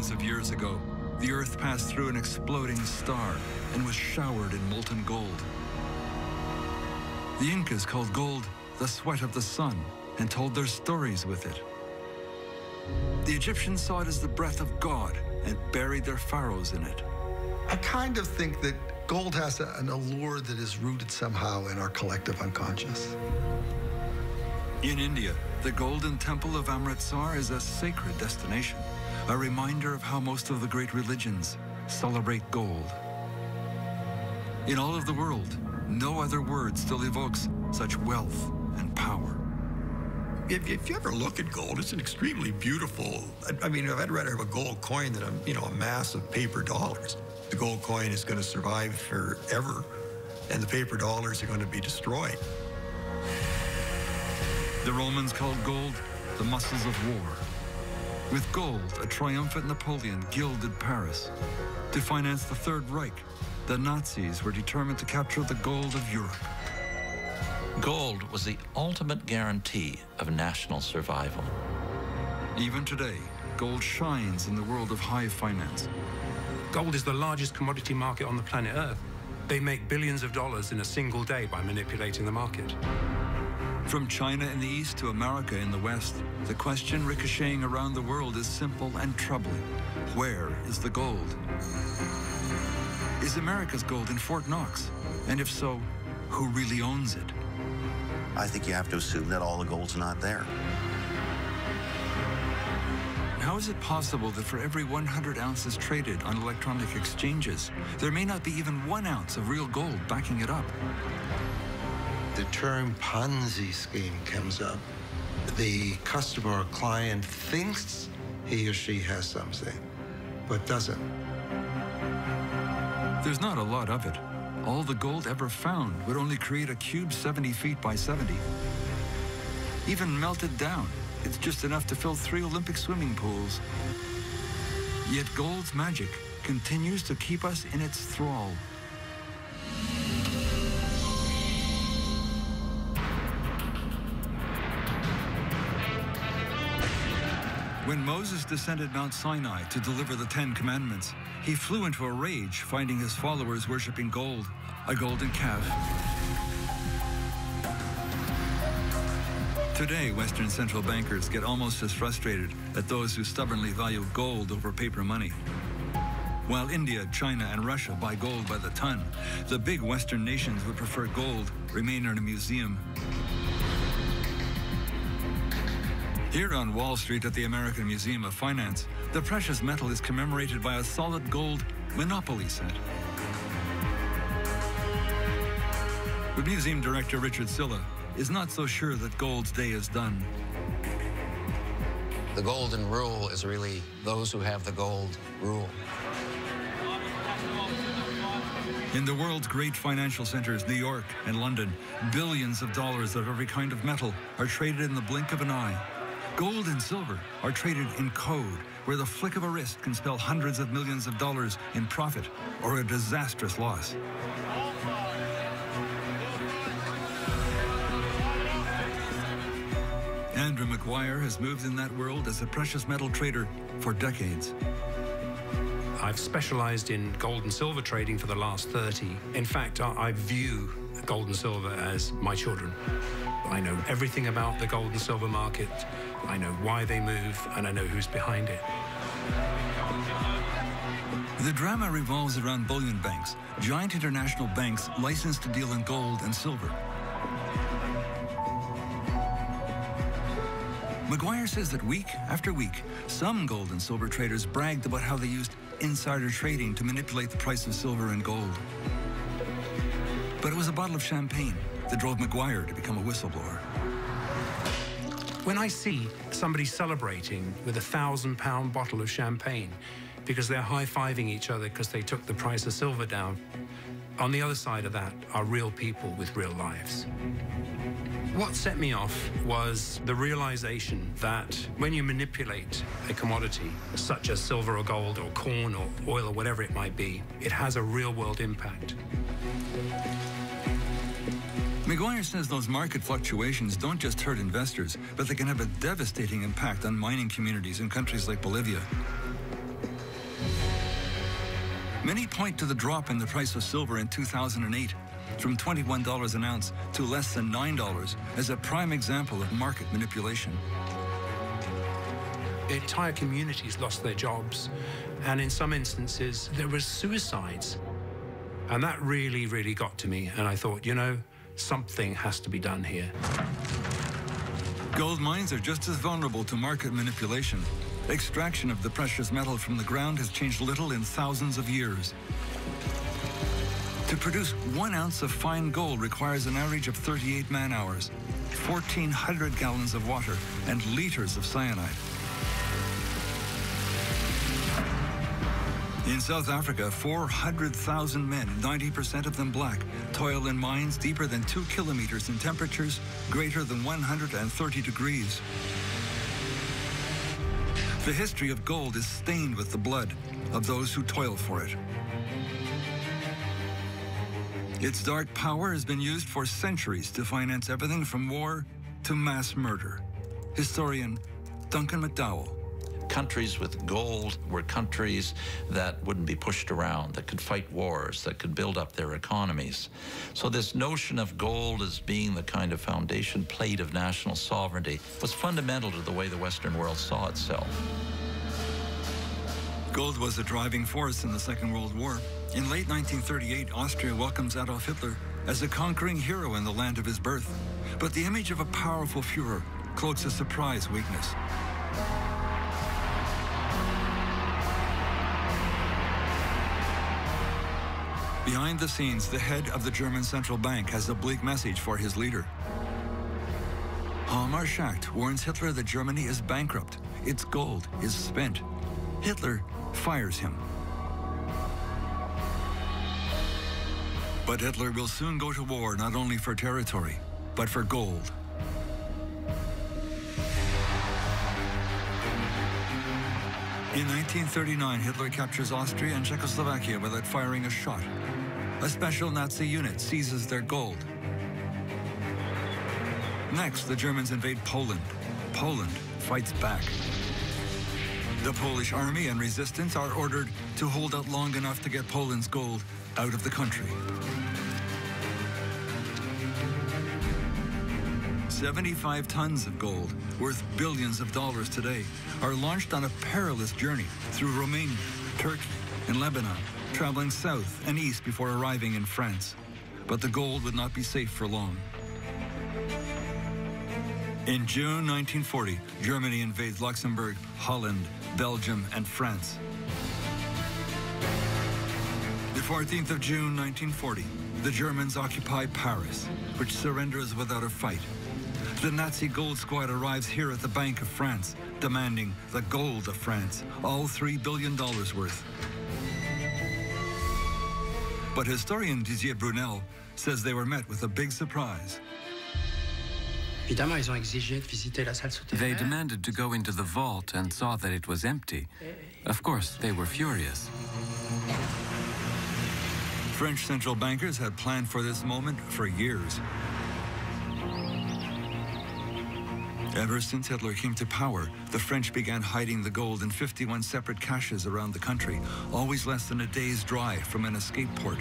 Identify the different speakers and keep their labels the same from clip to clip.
Speaker 1: Billions of years ago, the Earth passed through an exploding star and was showered in molten gold. The Incas called gold the sweat of the sun and told their stories with it. The Egyptians saw it as the breath of God and buried their pharaohs in it.
Speaker 2: I kind of think that gold has an allure that is rooted somehow in our collective unconscious.
Speaker 1: In India, the Golden Temple of Amritsar is a sacred destination, a reminder of how most of the great religions celebrate gold. In all of the world, no other word still evokes such wealth and power.
Speaker 3: If you ever look at gold, it's an extremely beautiful, I mean, if I'd rather have a gold coin than a mass of paper dollars. The gold coin is going to survive forever, and the paper dollars are going to be destroyed.
Speaker 1: The Romans called gold the muscles of war. With gold, a triumphant Napoleon gilded Paris. To finance the Third Reich, the Nazis were determined to capture the gold of Europe.
Speaker 4: Gold was the ultimate guarantee of national survival.
Speaker 1: Even today, gold shines in the world of high finance.
Speaker 5: Gold is the largest commodity market on the planet Earth. They make billions of dollars in a single day by manipulating the market.
Speaker 1: From China in the east to America in the west, the question ricocheting around the world is simple and troubling. Where is the gold? Is America's gold in Fort Knox? And if so, who really owns it?
Speaker 6: I think you have to assume that all the gold's not there.
Speaker 1: How is it possible that for every 100 ounces traded on electronic exchanges, there may not be even 1 ounce of real gold backing it up?
Speaker 7: The term Ponzi scheme comes up. The customer or client thinks he or she has something, but doesn't.
Speaker 1: There's not a lot of it. All the gold ever found would only create a cube 70 feet by 70. Even melted down, it's just enough to fill 3 Olympic swimming pools. Yet gold's magic continues to keep us in its thrall. When Moses descended Mount Sinai to deliver the 10 Commandments, he flew into a rage, finding his followers worshiping gold, a golden calf. Today, Western central bankers get almost as frustrated at those who stubbornly value gold over paper money. While India, China, and Russia buy gold by the ton, the big Western nations would prefer gold remain in a museum. Here on Wall Street at the American Museum of Finance, the precious metal is commemorated by a solid gold Monopoly set. But museum director Richard Silla is not so sure that gold's day is done.
Speaker 8: The golden rule is really those who have the gold rule.
Speaker 1: In the world's great financial centers, New York and London, billions of dollars of every kind of metal are traded in the blink of an eye. Gold and silver are traded in code, where the flick of a wrist can spell hundreds of millions of dollars in profit or a disastrous loss. Andrew McGuire has moved in that world as a precious metal trader for decades.
Speaker 5: I've specialized in gold and silver trading for the last 30. In fact, I view gold and silver as my children. I know everything about the gold and silver market. I know why they move, and I know who's behind it.
Speaker 1: The drama revolves around bullion banks, giant international banks licensed to deal in gold and silver. McGuire says that week after week, some gold and silver traders bragged about how they used insider trading to manipulate the price of silver and gold. But it was a bottle of champagne that drove McGuire to become a whistleblower.
Speaker 5: When I see somebody celebrating with a 1,000-pound bottle of champagne because they're high-fiving each other because they took the price of silver down, on the other side of that are real people with real lives. What set me off was the realization that when you manipulate a commodity, such as silver or gold or corn or oil or whatever it might be, it has a real-world impact.
Speaker 1: McGuire says those market fluctuations don't just hurt investors, but they can have a devastating impact on mining communities in countries like Bolivia. Many point to the drop in the price of silver in 2008, from $21 an ounce to less than $9, as a prime example of market manipulation.
Speaker 5: Entire communities lost their jobs, and in some instances, there were suicides. And that really, really got to me, and I thought, you know, something has to be done here.
Speaker 1: Gold mines are just as vulnerable to market manipulation. Extraction of the precious metal from the ground has changed little in thousands of years. To produce 1 ounce of fine gold requires an average of 38 man-hours, 1,400 gallons of water, and liters of cyanide. In South Africa, 400,000 men, 90% of them black, toil in mines deeper than 2 kilometers in temperatures greater than 130 degrees. The history of gold is stained with the blood of those who toil for it. Its dark power has been used for centuries to finance everything from war to mass murder. Historian Duncan McDowell.
Speaker 4: Countries with gold were countries that wouldn't be pushed around, that could fight wars, that could build up their economies. So this notion of gold as being the kind of foundation plate of national sovereignty was fundamental to the way the Western world saw itself.
Speaker 1: Gold was a driving force in the Second World War. In late 1938, Austria welcomes Adolf Hitler as a conquering hero in the land of his birth. But the image of a powerful Führer cloaks a surprise weakness. Behind the scenes, the head of the German central bank has a bleak message for his leader. Hjalmar Schacht warns Hitler that Germany is bankrupt. Its gold is spent. Hitler fires him. But Hitler will soon go to war not only for territory, but for gold. In 1939, Hitler captures Austria and Czechoslovakia without firing a shot. A special Nazi unit seizes their gold. Next, the Germans invade Poland. Poland fights back. The Polish army and resistance are ordered to hold out long enough to get Poland's gold out of the country. 75 tons of gold, worth billions of dollars today, are launched on a perilous journey through Romania, Turkey, and Lebanon, traveling south and east before arriving in France. But the gold would not be safe for long. In June 1940, Germany invades Luxembourg, Holland, Belgium, and France. The 14th of June 1940, the Germans occupy Paris, which surrenders without a fight. The Nazi gold squad arrives here at the Bank of France, demanding the gold of France, all $3 billion worth. But historian Didier Brunel says they were met with a big surprise.
Speaker 9: They demanded to go into the vault and saw that it was empty. Of course, they were furious.
Speaker 1: French central bankers had planned for this moment for years. Ever since Hitler came to power, the French began hiding the gold in 51 separate caches around the country, always less than a day's drive from an escape port.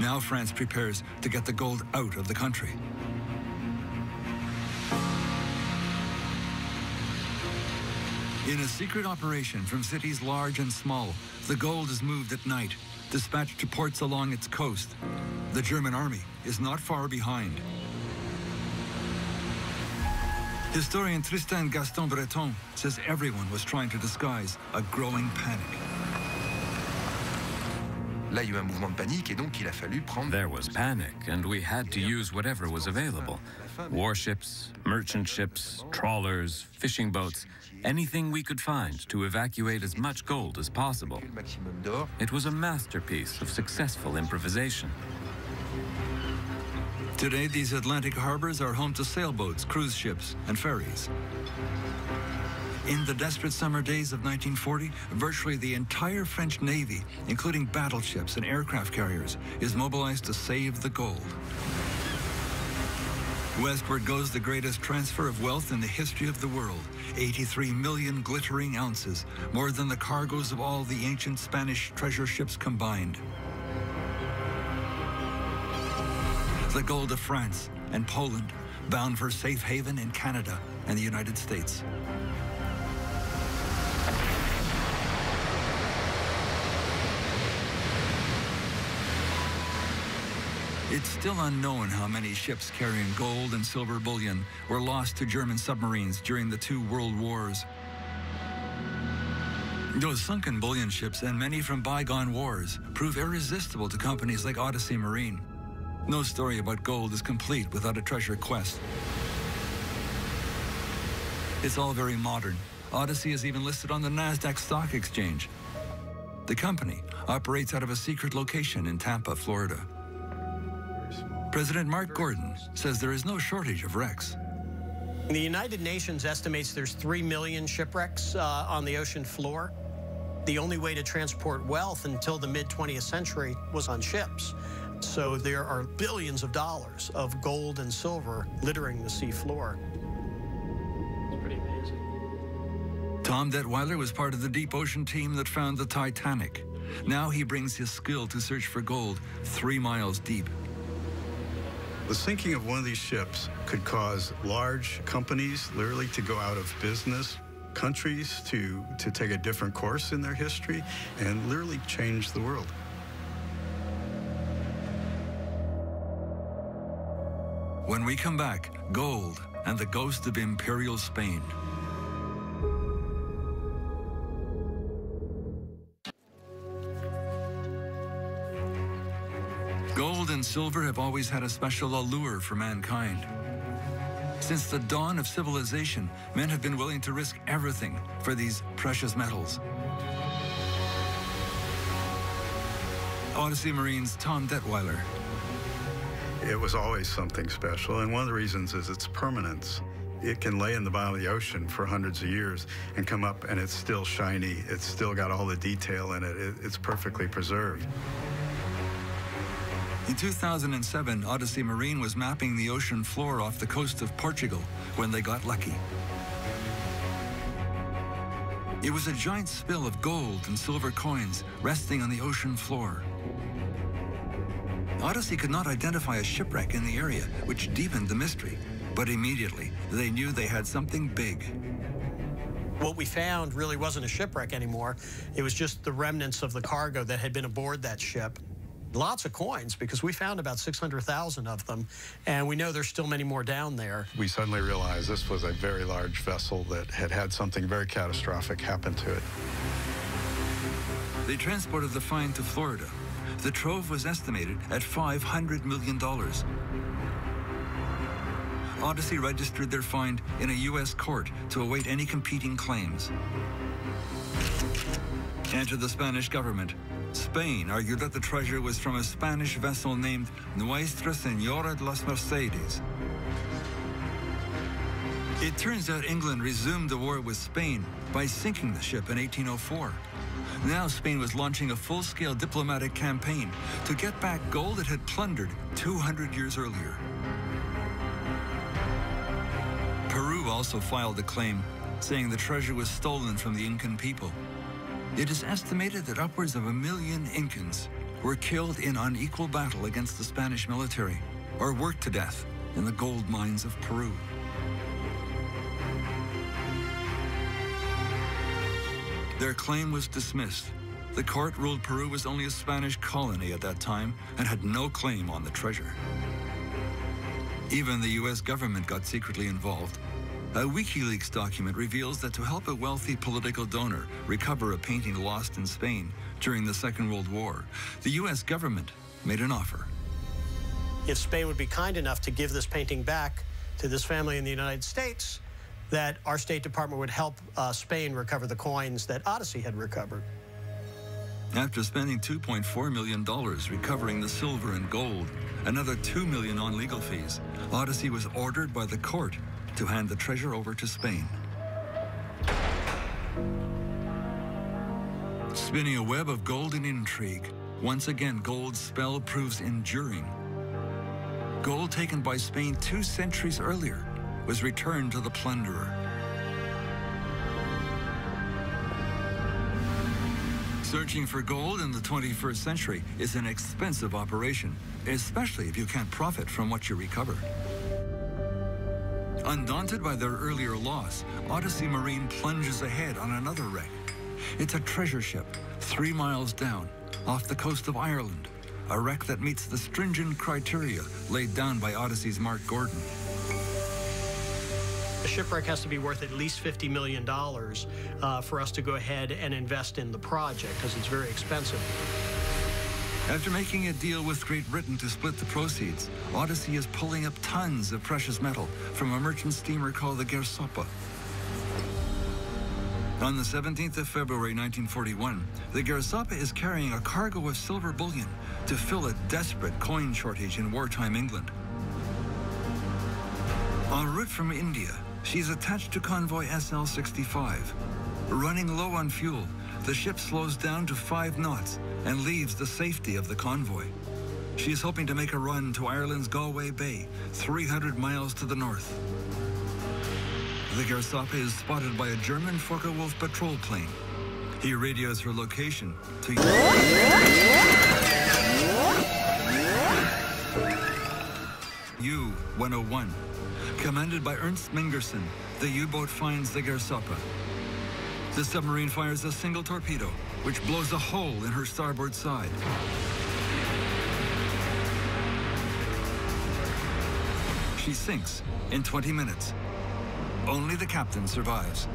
Speaker 1: Now France prepares to get the gold out of the country. In a secret operation from cities large and small, the gold is moved at night, dispatched to ports along its coast. The German army is not far behind. Historian Tristan Gaston Breton says everyone was trying to disguise a growing panic.
Speaker 9: There was panic, and we had to use whatever was available. Warships, merchant ships, trawlers, fishing boats, anything we could find to evacuate as much gold as possible. It was a masterpiece of successful improvisation.
Speaker 1: Today, these Atlantic harbors are home to sailboats, cruise ships, and ferries. In the desperate summer days of 1940, virtually the entire French Navy, including battleships and aircraft carriers, is mobilized to save the gold. Westward goes the greatest transfer of wealth in the history of the world. 83 million glittering ounces, more than the cargoes of all the ancient Spanish treasure ships combined. The gold of France and Poland, bound for safe haven in Canada and the United States. It's still unknown how many ships carrying gold and silver bullion were lost to German submarines during the 2 world wars. Those sunken bullion ships and many from bygone wars prove irresistible to companies like Odyssey Marine. No story about gold is complete without a treasure quest. It's all very modern. Odyssey is even listed on the NASDAQ stock exchange. The company operates out of a secret location in Tampa, Florida. President Mark Gordon says there is no shortage of wrecks.
Speaker 10: The United Nations estimates there's 3 million shipwrecks on the ocean floor. The only way to transport wealth until the mid-20th century was on ships. So there are billions of dollars of gold and silver littering the sea floor. It's pretty amazing.
Speaker 1: Tom Detweiler was part of the deep ocean team that found the Titanic. Now he brings his skill to search for gold 3 miles deep.
Speaker 11: The sinking of one of these ships could cause large companies literally to go out of business, countries to take a different course in their history, and literally change the world.
Speaker 1: When we come back, gold and the ghost of imperial Spain. Gold and silver have always had a special allure for mankind. Since the dawn of civilization, men have been willing to risk everything for these precious metals. Odyssey Marine's Tom Detweiler.
Speaker 11: It was always something special, and one of the reasons is its permanence. It can lay in the bottom of the ocean for hundreds of years and come up and it's still shiny. It's still got all the detail in it. It's perfectly preserved.
Speaker 1: In 2007, Odyssey Marine was mapping the ocean floor off the coast of Portugal when they got lucky. It was a giant spill of gold and silver coins resting on the ocean floor. Odyssey could not identify a shipwreck in the area, which deepened the mystery, but immediately they knew they had something big.
Speaker 10: What we found really wasn't a shipwreck anymore. It was just the remnants of the cargo that had been aboard that ship. Lots of coins, because we found about 600,000 of them, and we know there's still many more down there.
Speaker 11: We suddenly realized this was a very large vessel that had something very catastrophic happen to it.
Speaker 1: They transported the find to Florida. The trove was estimated at $500 million. Odyssey registered their find in a U.S. court to await any competing claims. Enter the Spanish government. Spain argued that the treasure was from a Spanish vessel named Nuestra Señora de las Mercedes. It turns out England resumed the war with Spain by sinking the ship in 1804. Now Spain was launching a full-scale diplomatic campaign to get back gold it had plundered 200 years earlier. Peru also filed a claim, saying the treasure was stolen from the Incan people. It is estimated that upwards of 1 million Incans were killed in unequal battle against the Spanish military or worked to death in the gold mines of Peru. Their claim was dismissed. The court ruled Peru was only a Spanish colony at that time and had no claim on the treasure. Even the U.S. government got secretly involved. A WikiLeaks document reveals that to help a wealthy political donor recover a painting lost in Spain during the Second World War, the U.S. government made an offer.
Speaker 10: If Spain would be kind enough to give this painting back to this family in the United States, that our State Department would help Spain recover the coins that Odyssey had recovered.
Speaker 1: After spending $2.4 million recovering the silver and gold, another $2 million on legal fees, Odyssey was ordered by the court to hand the treasure over to Spain. Spinning a web of golden intrigue, once again gold's spell proves enduring. Gold taken by Spain 2 centuries earlier was returned to the plunderer. Searching for gold in the 21st century is an expensive operation, especially if you can't profit from what you recover. Undaunted by their earlier loss, Odyssey Marine plunges ahead on another wreck. It's a treasure ship 3 miles down, off the coast of Ireland, a wreck that meets the stringent criteria laid down by Odyssey's Mark Gordon.
Speaker 10: The shipwreck has to be worth at least $50 million for us to go ahead and invest in the project, because it's very expensive.
Speaker 1: After making a deal with Great Britain to split the proceeds, Odyssey is pulling up tons of precious metal from a merchant steamer called the Gersoppa. On the 17th of February 1941, the Gersoppa is carrying a cargo of silver bullion to fill a desperate coin shortage in wartime England. En route from India, she's attached to convoy SL-65. Running low on fuel, the ship slows down to 5 knots and leaves the safety of the convoy. She is hoping to make a run to Ireland's Galway Bay, 300 miles to the north. The Gersoppa is spotted by a German Focke-Wulf patrol plane. He radios her location to U-101. Commanded by Ernst Mingerson, the U-boat finds the Gersoppa. The submarine fires a single torpedo, which blows a hole in her starboard side. She sinks in 20 minutes. Only the captain survives.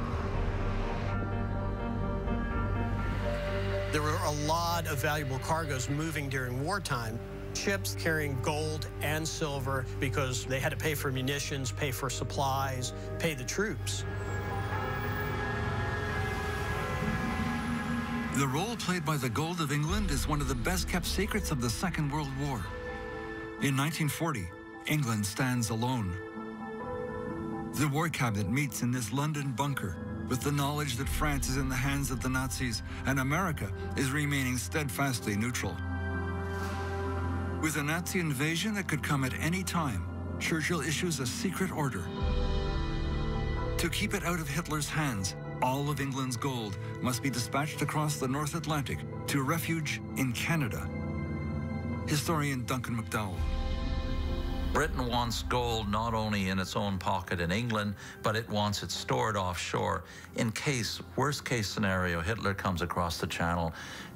Speaker 10: There were a lot of valuable cargoes moving during wartime. Ships carrying gold and silver because they had to pay for munitions, pay for supplies, pay the troops.
Speaker 1: The role played by the gold of England is one of the best-kept secrets of the Second World War. In 1940, England stands alone. The War Cabinet meets in this London bunker with the knowledge that France is in the hands of the Nazis and America is remaining steadfastly neutral. With a Nazi invasion that could come at any time, Churchill issues a secret order. To keep it out of Hitler's hands, all of England's gold must be dispatched across the North Atlantic to refuge in Canada. Historian Duncan McDowell.
Speaker 4: Britain wants gold not only in its own pocket in England, but it wants it stored offshore in case, worst case scenario, Hitler comes across the channel.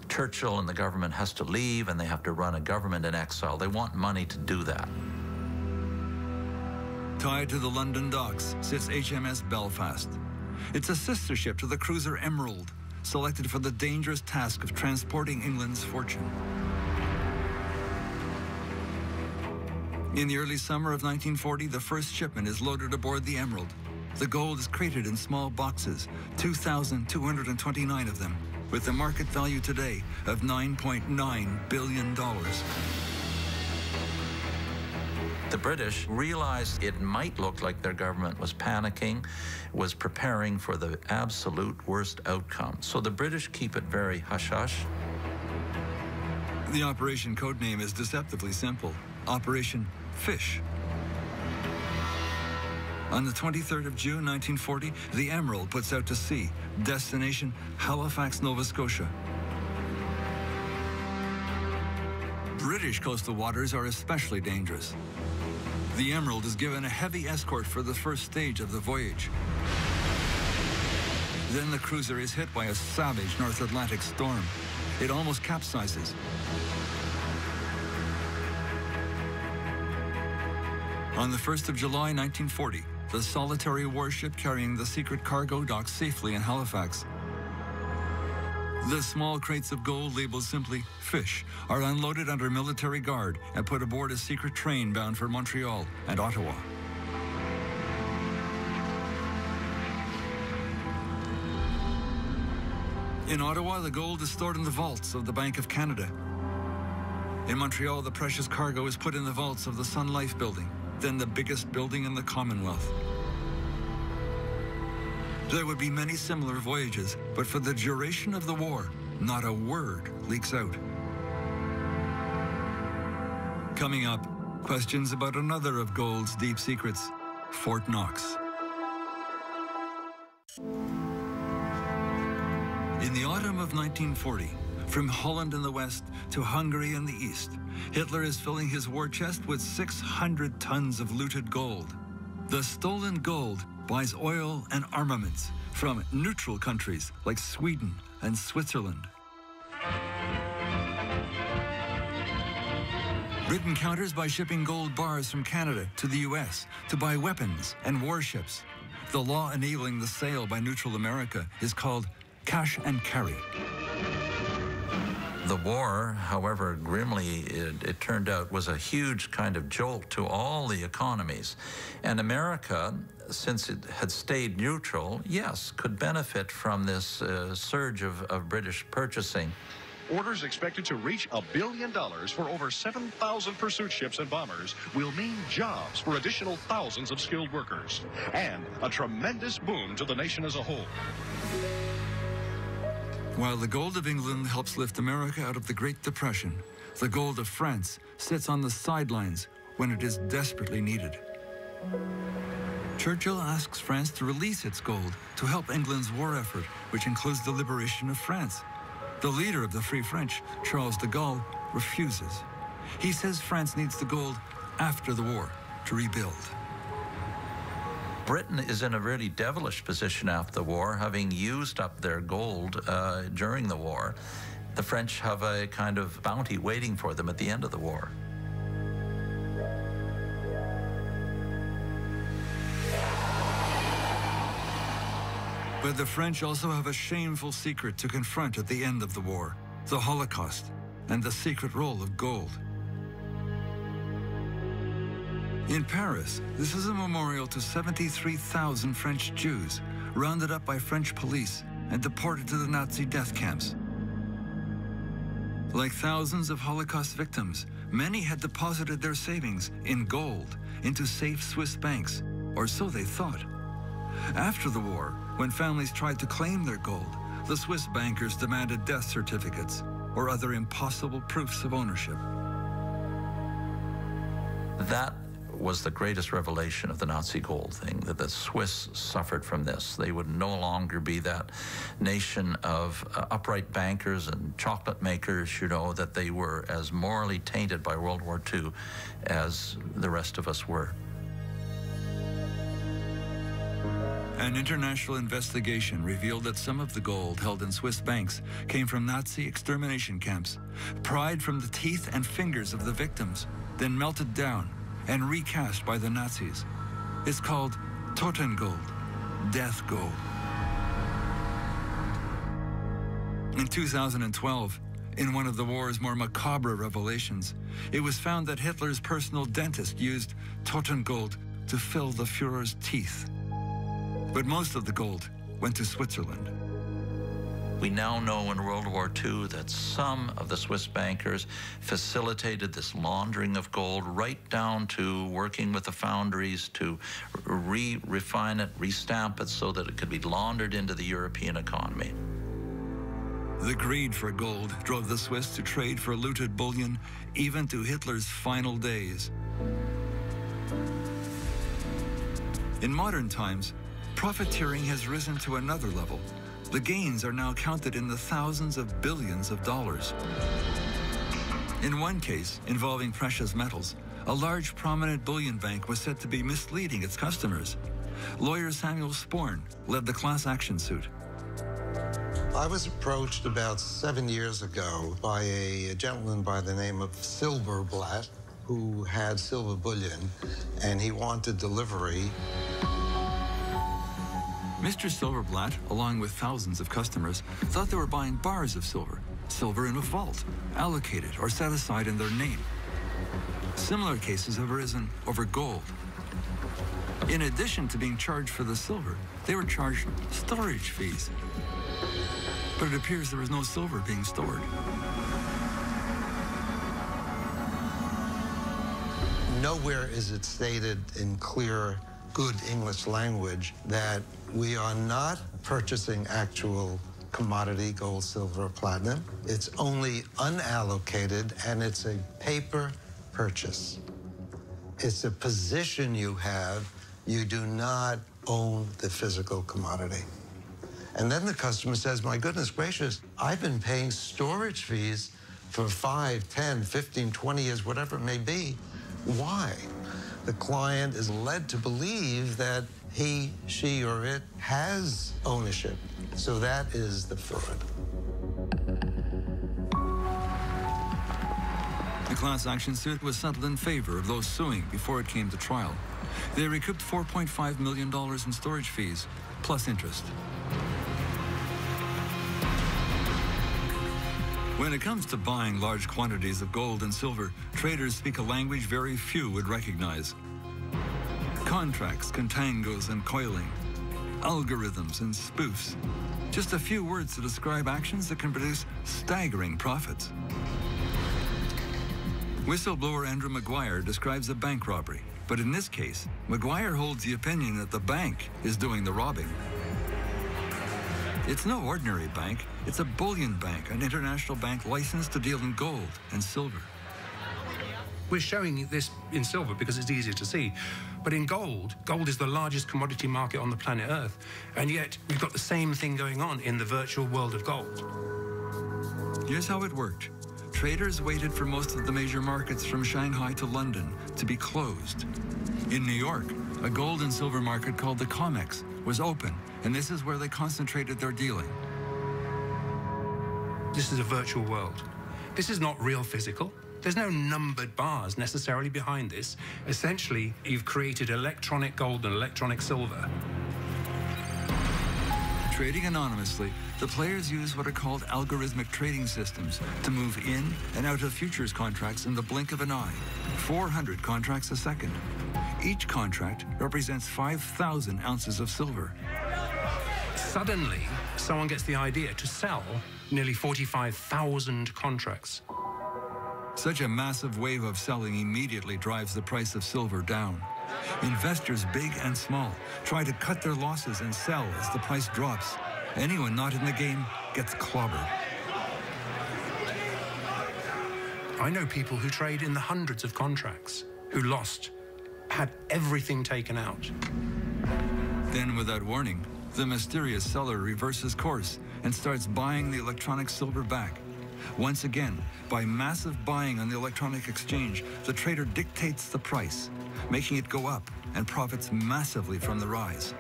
Speaker 4: Churchill and the government has to leave and they have to run a government in exile. They want money to do that.
Speaker 1: Tied to the London docks sits HMS Belfast. It's a sister ship to the cruiser Emerald, selected for the dangerous task of transporting England's fortune. In the early summer of 1940, the first shipment is loaded aboard the Emerald. The gold is crated in small boxes, 2,229 of them, with a market value today of $9.9 billion.
Speaker 4: The British realized it might look like their government was panicking, was preparing for the absolute worst outcome. So the British keep it very hush-hush.
Speaker 1: The operation codename is deceptively simple. Operation Fish. On the 23rd of June, 1940, the Emerald puts out to sea. Destination, Halifax, Nova Scotia. British coastal waters are especially dangerous. The Emerald is given a heavy escort for the first stage of the voyage. Then the cruiser is hit by a savage North Atlantic storm. It almost capsizes. On the 1st of July, 1940, the solitary warship carrying the secret cargo docks safely in Halifax. The small crates of gold labeled simply Fish are unloaded under military guard and put aboard a secret train bound for Montreal and Ottawa. In Ottawa, the gold is stored in the vaults of the Bank of Canada. In Montreal, the precious cargo is put in the vaults of the Sun Life building, then the biggest building in the Commonwealth. There would be many similar voyages, but for the duration of the war, not a word leaks out. Coming up, Questions about another of gold's deep secrets, Fort Knox. In the autumn of 1940, from Holland in the west to Hungary in the east, Hitler is filling his war chest with 600 tons of looted gold. The stolen gold buys oil and armaments from neutral countries like Sweden and Switzerland. Britain counters by shipping gold bars from Canada to the U.S. to buy weapons and warships. The law enabling the sale by neutral America is called cash and carry.
Speaker 4: The war, however grimly it turned out, was a huge kind of jolt to all the economies. And America, since it had stayed neutral, yes, could benefit from this surge of British purchasing.
Speaker 12: Orders expected to reach $1 billion for over 7,000 pursuit ships and bombers will mean jobs for additional thousands of skilled workers and a tremendous boom to the nation as a whole.
Speaker 1: While the gold of England helps lift America out of the Great Depression, the gold of France sits on the sidelines when it is desperately needed. Churchill asks France to release its gold to help England's war effort, which includes the liberation of France. The leader of the Free French, Charles de Gaulle, refuses. He says France needs the gold after the war to rebuild.
Speaker 4: Britain is in a really devilish position after the war, having used up their gold during the war. The French have a kind of bounty waiting for them at the end of the war.
Speaker 1: But the French also have a shameful secret to confront at the end of the war, the Holocaust and the secret role of gold. In Paris, this is a memorial to 73,000 French Jews rounded up by French police and deported to the Nazi death camps. Like thousands of Holocaust victims, many had deposited their savings in gold into safe Swiss banks, or so they thought. After the war, when families tried to claim their gold, the Swiss bankers demanded death certificates or other impossible proofs of ownership.
Speaker 4: That was the greatest revelation of the Nazi gold thing, that the Swiss suffered from this. They would no longer be that nation of upright bankers and chocolate makers, you know, that they were as morally tainted by World War II as the rest of us were.
Speaker 1: An international investigation revealed that some of the gold held in Swiss banks came from Nazi extermination camps, pried from the teeth and fingers of the victims, then melted down and recast by the Nazis. It's called Totengold, death gold. In 2012, in one of the war's more macabre revelations, it was found that Hitler's personal dentist used Totengold to fill the Führer's teeth. But most of the gold went to Switzerland.
Speaker 4: We now know in World War II that some of the Swiss bankers facilitated this laundering of gold, right down to working with the foundries to refine it, restamp it so that it could be laundered into the European economy.
Speaker 1: The greed for gold drove the Swiss to trade for looted bullion even to Hitler's final days. In modern times, profiteering has risen to another level. The gains are now counted in the thousands of billions of dollars. In one case, involving precious metals, a large prominent bullion bank was said to be misleading its customers. Lawyer Samuel Sporn led the class action suit.
Speaker 7: I was approached about 7 years ago by a gentleman by the name of Silverblatt, who had silver bullion, and he wanted delivery.
Speaker 1: Mr. Silverblatt, along with thousands of customers, thought they were buying bars of silver, silver in a vault, allocated or set aside in their name. Similar cases have arisen over gold. In addition to being charged for the silver, they were charged storage fees. But it appears there was no silver being stored.
Speaker 7: Nowhere is it stated in clear, good English language that we are not purchasing actual commodity, gold, silver, or platinum. It's only unallocated, and it's a paper purchase. It's a position you have. You do not own the physical commodity. And then the customer says, my goodness gracious, I've been paying storage fees for 5, 10, 15, 20 years, whatever it may be. Why? The client is led to believe that he, she, or it has ownership. So that is the fraud.
Speaker 1: The class action suit was settled in favor of those suing before it came to trial. They recouped $4.5 million in storage fees, plus interest. When it comes to buying large quantities of gold and silver, traders speak a language very few would recognize. Contracts, contangos, and coiling. Algorithms and spoofs. Just a few words to describe actions that can produce staggering profits. Whistleblower Andrew McGuire describes a bank robbery, but in this case, McGuire holds the opinion that the bank is doing the robbing. It's no ordinary bank, it's a bullion bank, an international bank licensed to deal in gold and silver.
Speaker 5: We're showing this in silver because it's easier to see. But in gold, gold is the largest commodity market on the planet Earth. And yet, we've got the same thing going on in the virtual world of gold.
Speaker 1: Here's how it worked. Traders waited for most of the major markets from Shanghai to London to be closed. In New York, a gold and silver market called the COMEX was open, and this is where they concentrated their dealing.
Speaker 5: This is a virtual world. This is not real physical. There's no numbered bars necessarily behind this. Essentially, you've created electronic gold and electronic silver.
Speaker 1: Trading anonymously, the players use what are called algorithmic trading systems to move in and out of futures contracts in the blink of an eye, 400 contracts a second. Each contract represents 5,000 ounces of silver.
Speaker 5: Suddenly, someone gets the idea to sell nearly 45,000 contracts.
Speaker 1: Such a massive wave of selling immediately drives the price of silver down. Investors, big and small, try to cut their losses and sell as the price drops. Anyone not in the game gets clobbered.
Speaker 5: I know people who trade in the hundreds of contracts, who lost, had everything taken out.
Speaker 1: Then, without warning, the mysterious seller reverses course and starts buying the electronic silver back. Once again, by massive buying on the electronic exchange, the trader dictates the price, making it go up and profits massively from the rise.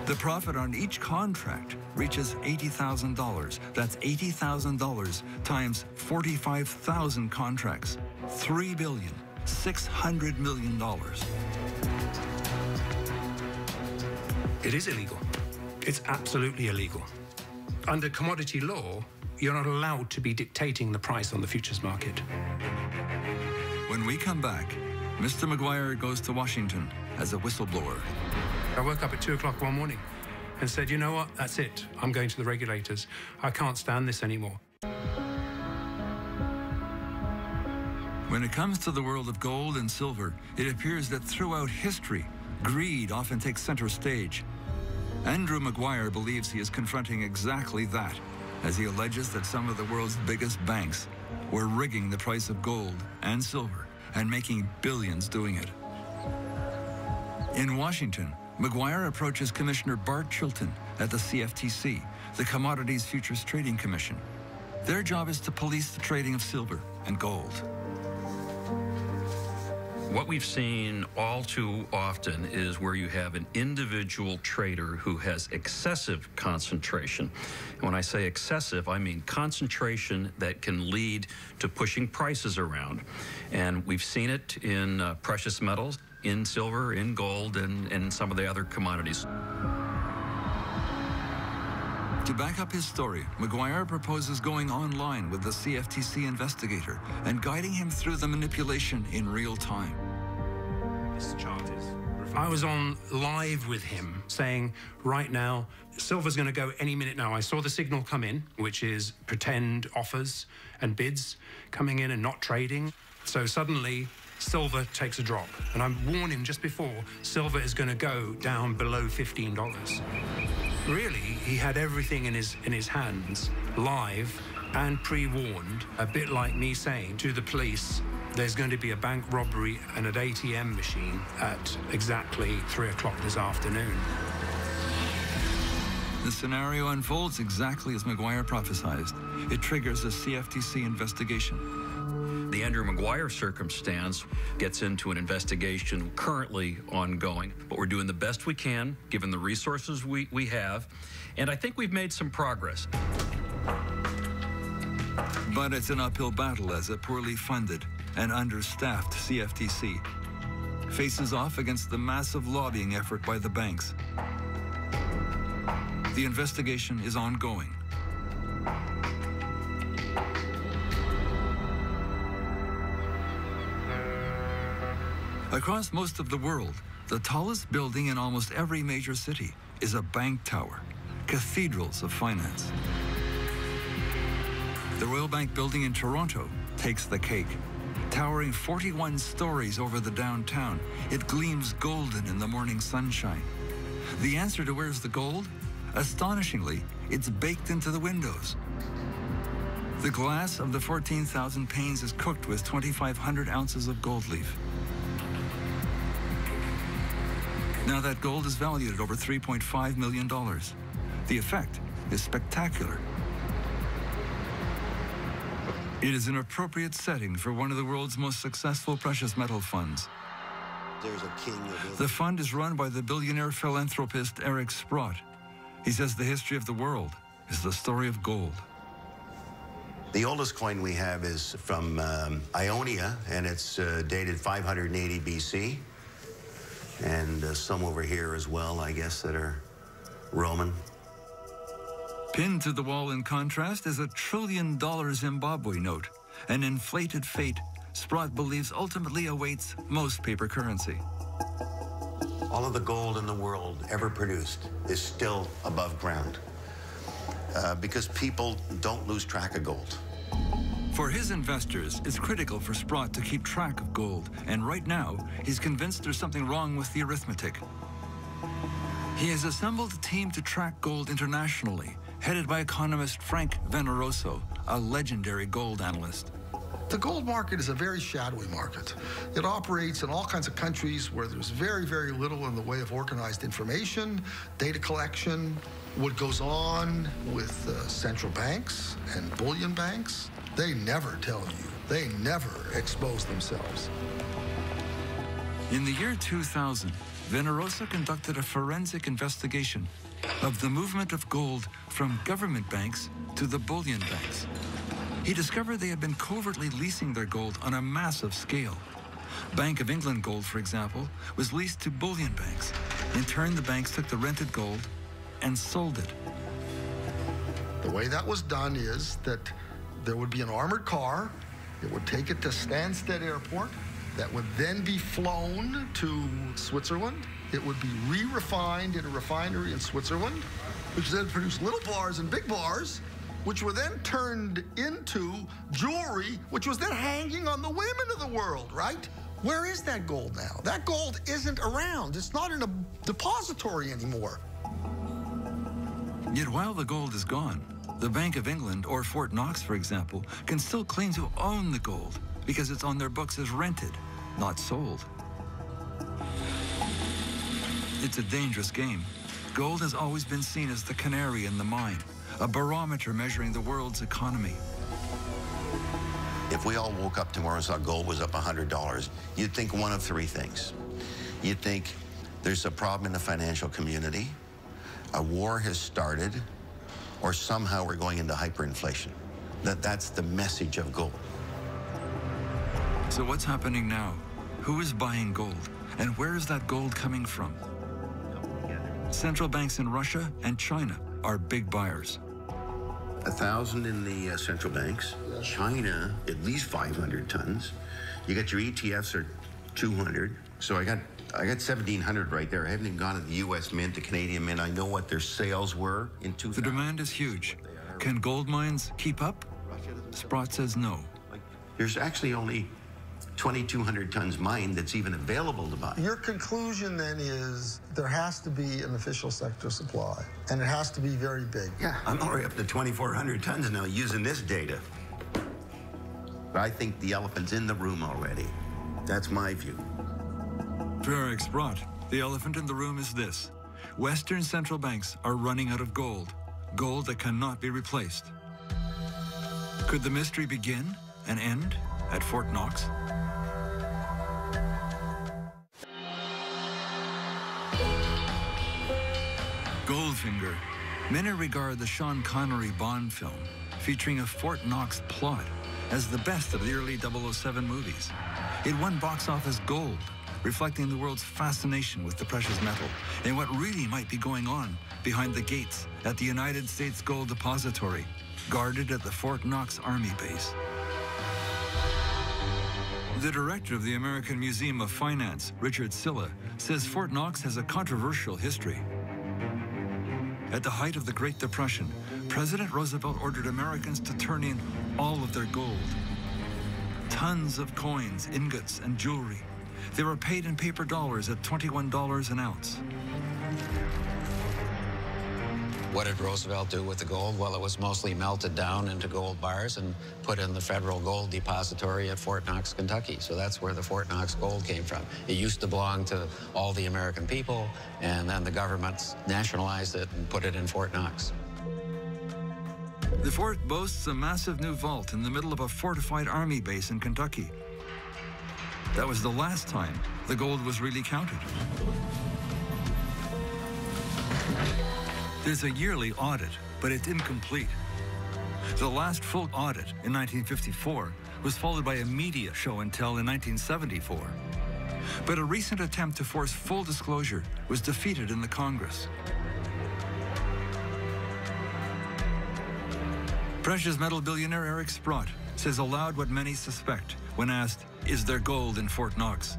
Speaker 1: The profit on each contract reaches $80,000. That's $80,000 times 45,000 contracts. $3,600 million.
Speaker 5: It is illegal. It's absolutely illegal. Under commodity law, you're not allowed to be dictating the price on the futures market.
Speaker 1: When we come back, Mr. McGuire goes to Washington as a whistleblower.
Speaker 5: I woke up at 2 o'clock one morning and said, you know what, that's it. I'm going to the regulators. I can't stand this anymore.
Speaker 1: When it comes to the world of gold and silver, it appears that throughout history, greed often takes center stage. Andrew McGuire believes he is confronting exactly that, as he alleges that some of the world's biggest banks were rigging the price of gold and silver and making billions doing it. In Washington, McGuire approaches Commissioner Bart Chilton at the CFTC, the Commodities Futures Trading Commission. Their job is to police the trading of silver and gold.
Speaker 13: What we've seen all too often is where you have an individual trader who has excessive concentration. And when I say excessive, I mean concentration that can lead to pushing prices around. And we've seen it in precious metals, in silver, in gold, and some of the other commodities.
Speaker 1: To back up his story, McGuire proposes going online with the CFTC investigator and guiding him through the manipulation in real time.
Speaker 5: I was on live with him saying, right now, silver's going to go any minute now. I saw the signal come in, which is pretend offers and bids coming in and not trading. So suddenly, silver takes a drop. And I warned him just before, silver is going to go down below $15. Really, he had everything in his hands, live and pre-warned, a bit like me saying to the police, There's going to be a bank robbery and an ATM machine at exactly 3 o'clock this afternoon.
Speaker 1: The scenario unfolds exactly as Maguire prophesized. It triggers a CFTC investigation.
Speaker 13: The Andrew Maguire circumstance gets into an investigation currently ongoing, but we're doing the best we can given the resources we have, and I think we've made some progress.
Speaker 1: But it's an uphill battle as a poorly funded and understaffed CFTC faces off against the massive lobbying effort by the banks. The investigation is ongoing. Across most of the world, the tallest building in almost every major city is a bank tower, cathedrals of finance. The Royal Bank building in Toronto takes the cake. Towering 41 stories over the downtown, it gleams golden in the morning sunshine. The answer to where's the gold? Astonishingly, it's baked into the windows. The glass of the 14,000 panes is cooked with 2,500 ounces of gold leaf. Now that gold is valued at over $3.5 million. The effect is spectacular. It is an appropriate setting for one of the world's most successful precious metal funds.
Speaker 6: There's a king of
Speaker 1: The fund is run by the billionaire philanthropist Eric Sprott. He says the history of the world is the story of gold.
Speaker 6: The oldest coin we have is from Ionia, and it's dated 580 BC. And some over here as well, I guess, that are Roman.
Speaker 1: Pinned to the wall in contrast is a $1 trillion Zimbabwe note, an inflated fate Sprott believes ultimately awaits most paper currency.
Speaker 6: All of the gold in the world ever produced is still above ground because people don't lose track of gold.
Speaker 1: For his investors, it's critical for Sprott to keep track of gold, and right now, he's convinced there's something wrong with the arithmetic. He has assembled a team to track gold internationally, headed by economist Frank Veneroso, a legendary gold analyst.
Speaker 2: The gold market is a very shadowy market. It operates in all kinds of countries where there's very, very little in the way of organized information, data collection, what goes on with central banks and bullion banks. They never tell you. They never expose themselves.
Speaker 1: In the year 2000, Veneroso conducted a forensic investigation of the movement of gold from government banks to the bullion banks. He discovered they had been covertly leasing their gold on a massive scale. Bank of England gold, for example, was leased to bullion banks. In turn, the banks took the rented gold and sold it.
Speaker 2: The way that was done is that there would be an armored car. It would take it to Stansted Airport. That would then be flown to Switzerland. It would be re-refined in a refinery in Switzerland, which then produced little bars and big bars, which were then turned into jewelry, which was then hanging on the women of the world, right? Where is that gold now? That gold isn't around. It's not in a depository anymore.
Speaker 1: Yet while the gold is gone, the Bank of England, or Fort Knox, for example, can still claim to own the gold because it's on their books as rented, not sold. It's a dangerous game. Gold has always been seen as the canary in the mine, a barometer measuring the world's economy.
Speaker 6: If we all woke up tomorrow and saw gold was up $100, you'd think one of three things. You'd think there's a problem in the financial community, a war has started, or somehow we're going into hyperinflation. That's the message of gold.
Speaker 1: So what's happening now? Who is buying gold? And where is that gold coming from? Central banks in Russia and China are big buyers.
Speaker 6: 1,000 in the central banks. China, at least 500 tons. You got your ETFs are 200. So I got 1,700 right there. I haven't even gone to the U.S. Mint, the Canadian Mint. I know what their sales were in 2000.
Speaker 1: The demand is huge. Can gold mines keep up? Sprott says no.
Speaker 6: There's actually only 2,200 tons mined that's even available to buy.
Speaker 2: Your conclusion then is there has to be an official sector supply, and it has to be very big.
Speaker 6: Yeah, I'm already up to 2,400 tons now using this data. But I think the elephant's in the room already. That's my view.
Speaker 1: For Eric Sprott, the elephant in the room is this. Western central banks are running out of gold, gold that cannot be replaced. Could the mystery begin and end at Fort Knox? Goldfinger. Many regard the Sean Connery Bond film, featuring a Fort Knox plot, as the best of the early 007 movies. It won box office gold, reflecting the world's fascination with the precious metal and what really might be going on behind the gates at the United States Gold Depository, guarded at the Fort Knox Army Base. The director of the American Museum of Finance, Richard Silla, says Fort Knox has a controversial history. At the height of the Great Depression, President Roosevelt ordered Americans to turn in all of their gold. Tons of coins, ingots, and jewelry. They were paid in paper dollars at $21 an ounce.
Speaker 8: What did Roosevelt do with the gold? Well, it was mostly melted down into gold bars and put in the Federal Gold Depository at Fort Knox, Kentucky. So that's where the Fort Knox gold came from. It used to belong to all the American people, and then the government nationalized it and put it in Fort Knox.
Speaker 1: The fort boasts a massive new vault in the middle of a fortified army base in Kentucky. That was the last time the gold was really counted. There's a yearly audit, but it's incomplete. The last full audit in 1954 was followed by a media show and tell in 1974. But a recent attempt to force full disclosure was defeated in the Congress. Precious metal billionaire Eric Sprott says aloud what many suspect when asked, is there gold in Fort Knox?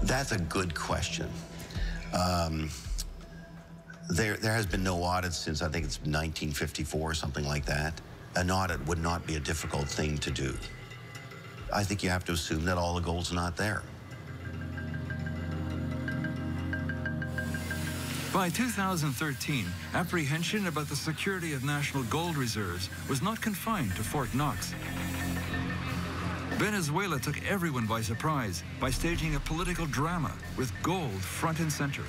Speaker 6: That's a good question. There has been no audit since, I think it's 1954 or something like that. An audit would not be a difficult thing to do. I think you have to assume that all the gold's not there.
Speaker 1: By 2013, apprehension about the security of national gold reserves was not confined to Fort Knox. Venezuela took everyone by surprise by staging a political drama with gold front and center.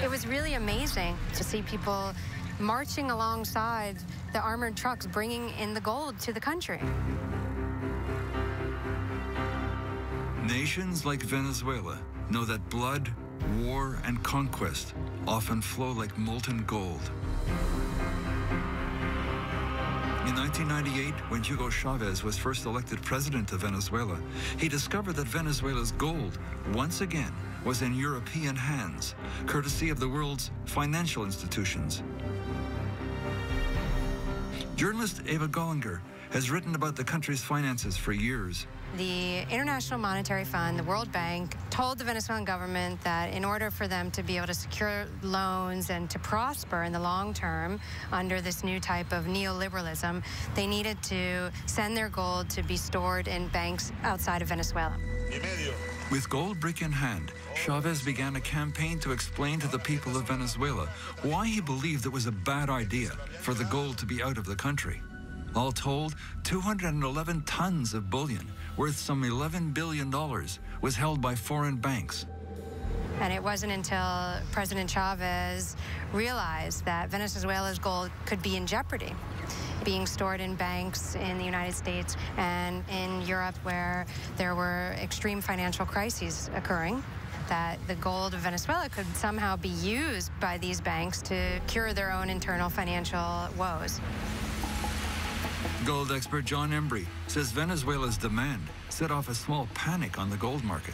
Speaker 14: It was really amazing to see people marching alongside the armored trucks bringing in the gold to the country.
Speaker 1: Nations like Venezuela know that blood, war, and conquest often flow like molten gold. In 1998, when Hugo Chavez was first elected president of Venezuela, he discovered that Venezuela's gold, once again, was in European hands, courtesy of the world's financial institutions. Journalist Eva Gollinger has written about the country's finances for years.
Speaker 14: The International Monetary Fund, the World Bank, told the Venezuelan government that in order for them to be able to secure loans and to prosper in the long term under this new type of neoliberalism, they needed to send their gold to be stored in banks outside of Venezuela.
Speaker 1: With gold brick in hand, Chavez began a campaign to explain to the people of Venezuela why he believed it was a bad idea for the gold to be out of the country. All told, 211 tons of bullion, worth some $11 billion, was held by foreign banks.
Speaker 14: And it wasn't until President Chavez realized that Venezuela's gold could be in jeopardy, being stored in banks in the United States and in Europe where there were extreme financial crises occurring, that the gold of Venezuela could somehow be used by these banks to cure their own internal financial woes.
Speaker 1: Gold expert John Embry says Venezuela's demand set off a small panic on the gold market.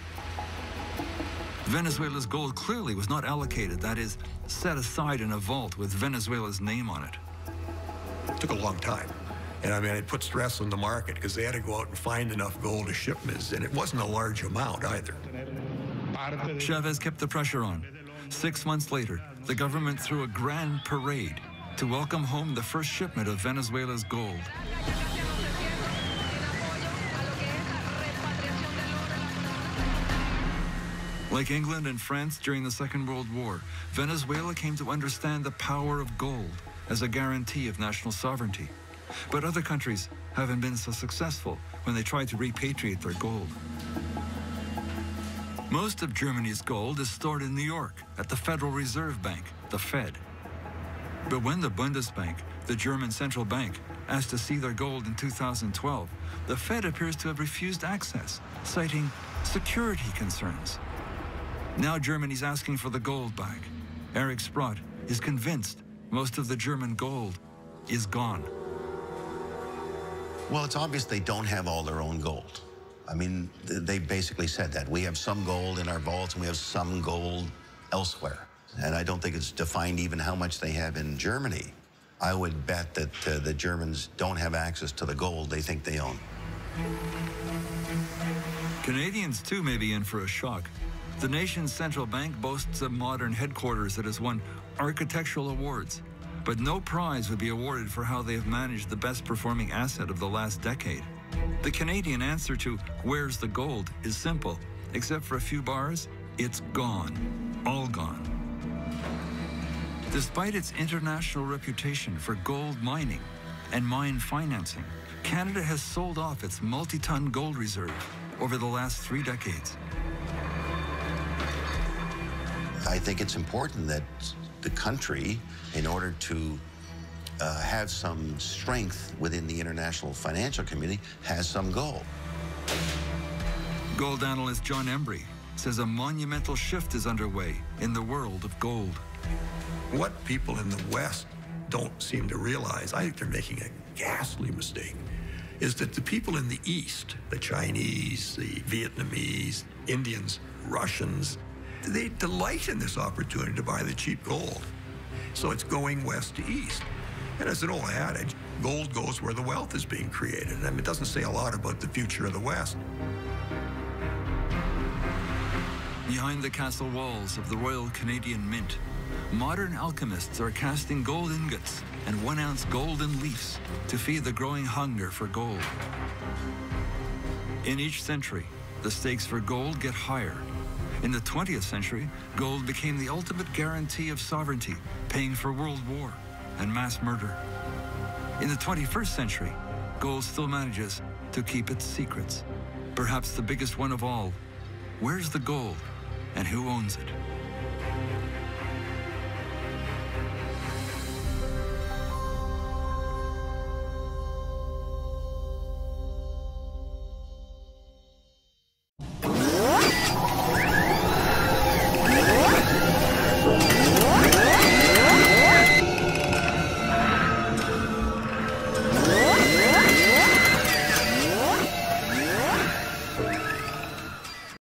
Speaker 1: Venezuela's gold clearly was not allocated, that is, set aside in a vault with Venezuela's name on it.
Speaker 3: It took a long time. And I mean, it put stress on the market because they had to go out and find enough gold to ship this, and it wasn't a large amount either.
Speaker 1: Chavez kept the pressure on. 6 months later, the government threw a grand parade to welcome home the first shipment of Venezuela's gold. Like England and France during the Second World War, Venezuela came to understand the power of gold as a guarantee of national sovereignty. But other countries haven't been so successful when they try to repatriate their gold. Most of Germany's gold is stored in New York at the Federal Reserve Bank, the Fed. But when the Bundesbank, the German central bank, asked to see their gold in 2012, the Fed appears to have refused access, citing security concerns. Now Germany's asking for the gold back. Eric Sprott is convinced most of the German gold is gone.
Speaker 6: Well, it's obvious they don't have all their own gold. I mean, they basically said that. We have some gold in our vaults and we have some gold elsewhere. And I don't think it's defined even how much they have in Germany. I would bet that the Germans don't have access to the gold they think they own.
Speaker 1: Canadians, too, may be in for a shock. The nation's central bank boasts a modern headquarters that has won architectural awards, but no prize would be awarded for how they have managed the best-performing asset of the last decade. The Canadian answer to "where's the gold" is simple. Except for a few bars, it's gone. All gone. Despite its international reputation for gold mining and mine financing, Canada has sold off its multi-ton gold reserve over the last 3 decades.
Speaker 6: I think it's important that the country, in order to have some strength within the international financial community, has some gold.
Speaker 1: Gold analyst John Embry says a monumental shift is underway in the world of gold.
Speaker 3: What people in the West don't seem to realize, I think they're making a ghastly mistake, is that the people in the East, the Chinese, the Vietnamese, Indians, Russians, they delight in this opportunity to buy the cheap gold. So it's going west to east. And as an old adage, gold goes where the wealth is being created. I mean, it doesn't say a lot about the future of the West.
Speaker 1: Behind the castle walls of the Royal Canadian Mint, modern alchemists are casting gold ingots and 1-ounce golden leafs to feed the growing hunger for gold. In each century, the stakes for gold get higher. In the 20th century, gold became the ultimate guarantee of sovereignty, paying for World War and mass murder. In the 21st century, gold still manages to keep its secrets. Perhaps the biggest one of all, where's the gold and who owns it?